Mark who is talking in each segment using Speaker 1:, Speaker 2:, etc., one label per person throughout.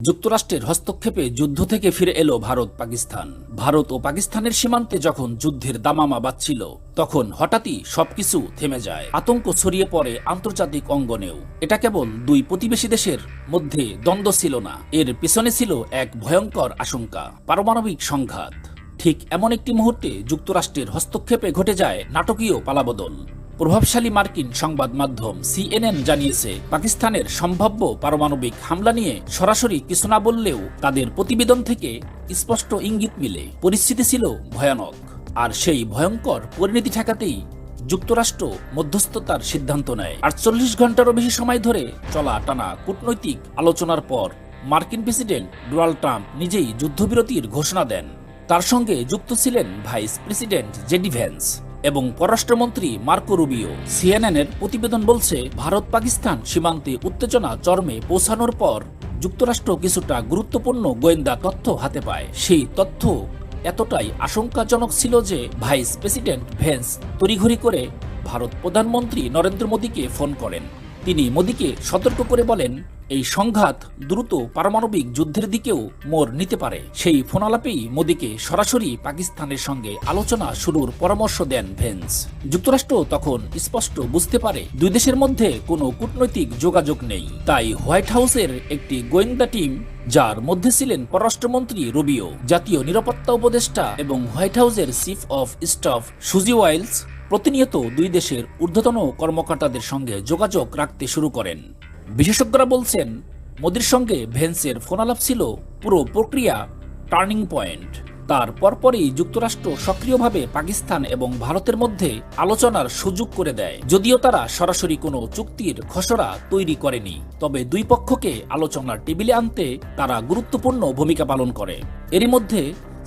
Speaker 1: যুক্তরাষ্ট্রের হস্তক্ষেপে যুদ্ধ থেকে ফিরে এলো ভারত ও পাকিস্তানের সীমান্তে যখন যুদ্ধের দামামা বাজছিল তখন হঠাৎই সবকিছু থেমে যায়। আতঙ্ক ছড়িয়ে পড়ে আন্তর্জাতিক অঙ্গনেও। এটা কেবল দুই প্রতিবেশী দেশের মধ্যে দ্বন্দ্ব ছিল না, এর পিছনে ছিল এক ভয়ঙ্কর আশঙ্কা, পারমাণবিক সংঘাত। ঠিক এমন একটি মুহূর্তে যুক্তরাষ্ট্রের হস্তক্ষেপে ঘটে যায় নাটকীয় পালাবদল। প্রভাবশালী মার্কিন সংবাদ মাধ্যম CNN জানিয়েছে, পাকিস্তানের সম্ভাব্য পারমাণবিক হামলা নিয়ে সরাসরি কিছু না বললেও তাদের প্রতিবেদন থেকে স্পষ্ট ইঙ্গিত মিলে পরিস্থিতি ছিল ভয়ানক। আর সেই ভয়ঙ্কর পরিণতি ঠেকাতেই যুক্তরাষ্ট্র মধ্যস্থতার সিদ্ধান্ত নেয়। 48 ঘন্টারও বেশি সময় ধরে চলা টানা কূটনৈতিক আলোচনার পর মার্কিন প্রেসিডেন্ট ডোনাল্ড ট্রাম্প নিজেই যুদ্ধবিরতির ঘোষণা দেন। তার সঙ্গে যুক্ত ছিলেন ভাইস প্রেসিডেন্ট জেডি ভ্যান্স এবং পররাষ্ট্রমন্ত্রী মার্কো রুবিও। সিএনএনের প্রতিবেদন বলছে, ভারত পাকিস্তান সীমান্তে উত্তেজনা চরমে পৌঁছানোর পর যুক্তরাষ্ট্র কিছুটা গুরুত্বপূর্ণ গোয়েন্দা তথ্য হাতে পায়। সেই তথ্য এতটাই আশঙ্কাজনক ছিল যে ভাইস প্রেসিডেন্ট ভ্যান্স তড়িঘড়ি করে ভারত প্রধানমন্ত্রী নরেন্দ্র মোদীকে ফোন করেন। তিনি মোদীকে সতর্ক করে বলেন, এই সংঘাত দ্রুত পারমাণবিক যুদ্ধের দিকেও মোড় নিতে পারে। সেই ফোনালাপেই মোদীকে সরাসরি পাকিস্তানের সঙ্গে আলোচনা শুরুর পরামর্শ দেন ভ্যান্স। যুক্তরাষ্ট্র তখন স্পষ্ট বুঝতে পারে দুই দেশের মধ্যে কোনো কূটনৈতিক যোগাযোগ নেই। তাই হোয়াইট হাউসের একটি গোয়েন্দা টিম, যার মধ্যে ছিলেন পররাষ্ট্রমন্ত্রী রুবিও, জাতীয় নিরাপত্তা উপদেষ্টা এবং হোয়াইট হাউসের চিফ অফ স্টাফ সুজি ওয়াইলস, প্রতিনিয়ত দুই দেশের ঊর্ধ্বতন কর্মকর্তাদের সঙ্গে যোগাযোগ রাখতে শুরু করেন। বিশেষজ্ঞরা বলছেন, মোদির সঙ্গে ভ্যান্সের ফোনালাপ ছিল পুরো প্রক্রিয়া টার্নিং পয়েন্ট। তার পরপরই যুক্তরাষ্ট্র সক্রিয়ভাবে পাকিস্তান এবং ভারতের মধ্যে আলোচনার সুযোগ করে দেয়। যদিও তারা সরাসরি কোনো চুক্তির খসড়া তৈরি করেনি, তবে দুই পক্ষকে আলোচনার টেবিলে আনতে তারা গুরুত্বপূর্ণ ভূমিকা পালন করে। এরই মধ্যে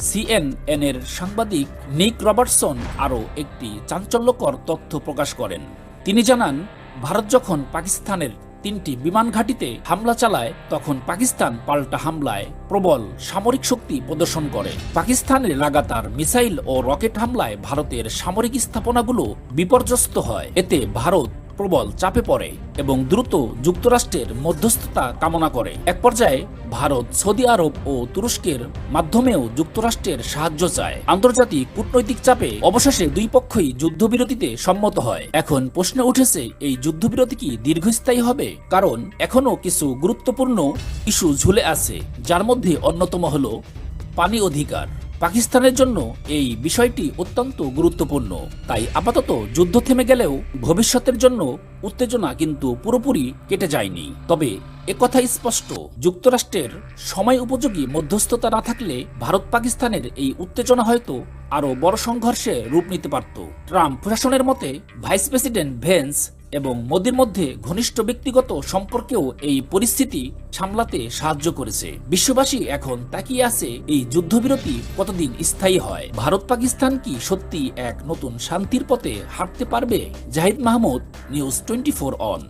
Speaker 1: CNN-এর সাংবাদিক নিক রবার্টসন আরও একটি চাঞ্চল্যকর তথ্য প্রকাশ করেন। তিনি জানান, ভারত যখন পাকিস্তানের 3টি বিমান ঘাঁটিতে হামলা চালায় তখন পাকিস্তান পাল্টা হামলায় প্রবল সামরিক শক্তি প্রদর্শন করে। পাকিস্তানের লাগাতার মিসাইল ও রকেট হামলায় ভারতের সামরিক স্থাপনাগুলো বিপর্যস্ত হয়। এতে ভারত প্রবল চাপে পড়ে এবং দ্রুত যুক্তরাষ্ট্রের মধ্যস্থতা কামনা করে। এক পর্যায়ে ভারত সৌদি আরব ও তুরস্কের মাধ্যমেও যুক্তরাষ্ট্রের সাহায্য চায়। আন্তর্জাতিক কূটনৈতিক চাপে অবশেষে দুই পক্ষই যুদ্ধবিরতিতে সম্মত হয়। এখন প্রশ্ন উঠেছে, এই যুদ্ধবিরতি কি দীর্ঘস্থায়ী হবে? কারণ এখনও কিছু গুরুত্বপূর্ণ ইস্যু ঝুলে আছে, যার মধ্যে অন্যতম হল পানি অধিকার। পাকিস্তানের জন্য এই বিষয়টি অত্যন্ত গুরুত্বপূর্ণ। তাই আপাতত যুদ্ধ থেমে গেলেও ভবিষ্যতের জন্য উত্তেজনা কিন্তু পুরোপুরি কেটে যায়নি। তবে একথা স্পষ্ট, যুক্তরাষ্ট্রের সময় উপযোগী মধ্যস্থতা না থাকলে ভারত পাকিস্তানের এই উত্তেজনা হয়তো আরও বড় সংঘর্ষে রূপ নিতে পারত। ট্রাম্প প্রশাসনের মতে ভাইস প্রেসিডেন্ট ভ্যান্স এবং মোদির মধ্যে ঘনিষ্ঠ ব্যক্তিগত সম্পর্কেও এই পরিস্থিতি সামলাতে সাহায্য করেছে। বিশ্ববাসী এখন তাকিয়ে আছে এই যুদ্ধবিরতি কতদিন স্থায়ী হয়। ভারত পাকিস্তান কি সত্যি এক নতুন শান্তির পথে হাঁটতে পারবে? Zahid Mahmud, news 24 on.